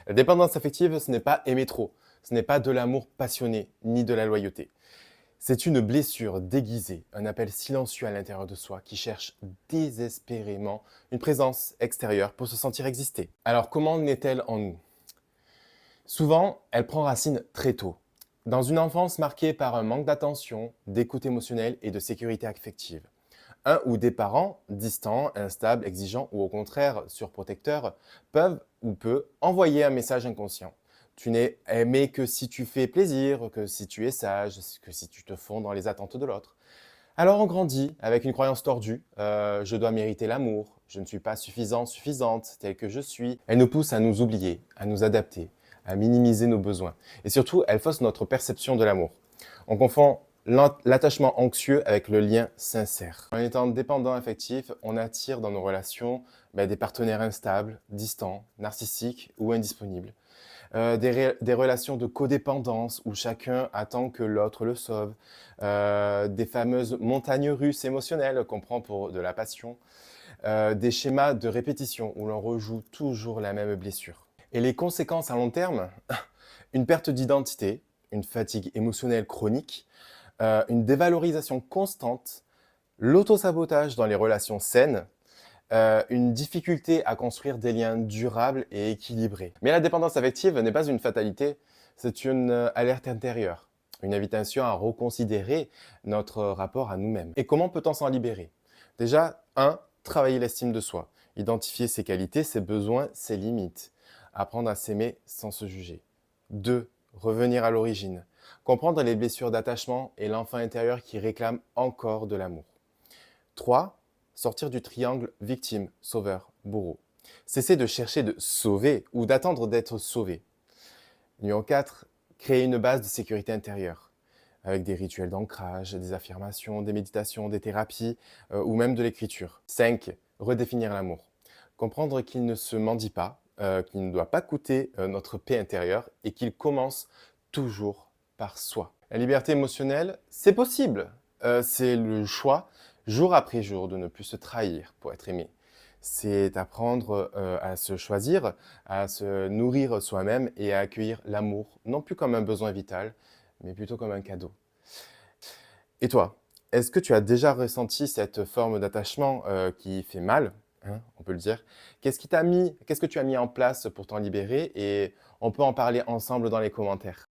La dépendance affective, ce n'est pas aimer trop, ce n'est pas de l'amour passionné, ni de la loyauté. C'est une blessure déguisée, un appel silencieux à l'intérieur de soi qui cherche désespérément une présence extérieure pour se sentir exister. Alors comment naît-elle en nous? Souvent, elle prend racine très tôt, dans une enfance marquée par un manque d'attention, d'écoute émotionnelle et de sécurité affective. Un ou des parents, distants, instables, exigeants ou au contraire surprotecteurs, peuvent ou peut envoyer un message inconscient. Tu n'es aimé que si tu fais plaisir, que si tu es sage, que si tu te fonds dans les attentes de l'autre. Alors on grandit avec une croyance tordue, je dois mériter l'amour, je ne suis pas suffisant, suffisante, tel que je suis. Elle nous pousse à nous oublier, à nous adapter, à minimiser nos besoins. Et surtout, elle fausse notre perception de l'amour. On confond l'attachement anxieux avec le lien sincère. En étant dépendant affectif, on attire dans nos relations des partenaires instables, distants, narcissiques ou indisponibles. Des relations de codépendance où chacun attend que l'autre le sauve. Des fameuses montagnes russes émotionnelles qu'on prend pour de la passion. Des schémas de répétition où l'on rejoue toujours la même blessure. Et les conséquences à long terme, une perte d'identité, une fatigue émotionnelle chronique, une dévalorisation constante, l'autosabotage dans les relations saines, une difficulté à construire des liens durables et équilibrés. Mais la dépendance affective n'est pas une fatalité, c'est une alerte intérieure, une invitation à reconsidérer notre rapport à nous-mêmes. Et comment peut-on s'en libérer? Déjà, 1. Travailler l'estime de soi, identifier ses qualités, ses besoins, ses limites, apprendre à s'aimer sans se juger. 2. Revenir à l'origine, comprendre les blessures d'attachement et l'enfant intérieur qui réclame encore de l'amour. 3. Sortir du triangle victime, sauveur, bourreau. Cesser de chercher de sauver ou d'attendre d'être sauvé. Numéro 4. Créer une base de sécurité intérieure avec des rituels d'ancrage, des affirmations, des méditations, des thérapies ou même de l'écriture. 5. Redéfinir l'amour. Comprendre qu'il ne se mendie pas, qu'il ne doit pas coûter notre paix intérieure et qu'il commence toujours par soi. La liberté émotionnelle, c'est possible. C'est le choix, jour après jour, de ne plus se trahir pour être aimé. C'est apprendre à se choisir, à se nourrir soi-même et à accueillir l'amour, non plus comme un besoin vital, mais plutôt comme un cadeau. Et toi, est-ce que tu as déjà ressenti cette forme d'attachement qui fait mal, hein, on peut le dire? Qu'est-ce que tu as mis en place pour t'en libérer? Et on peut en parler ensemble dans les commentaires.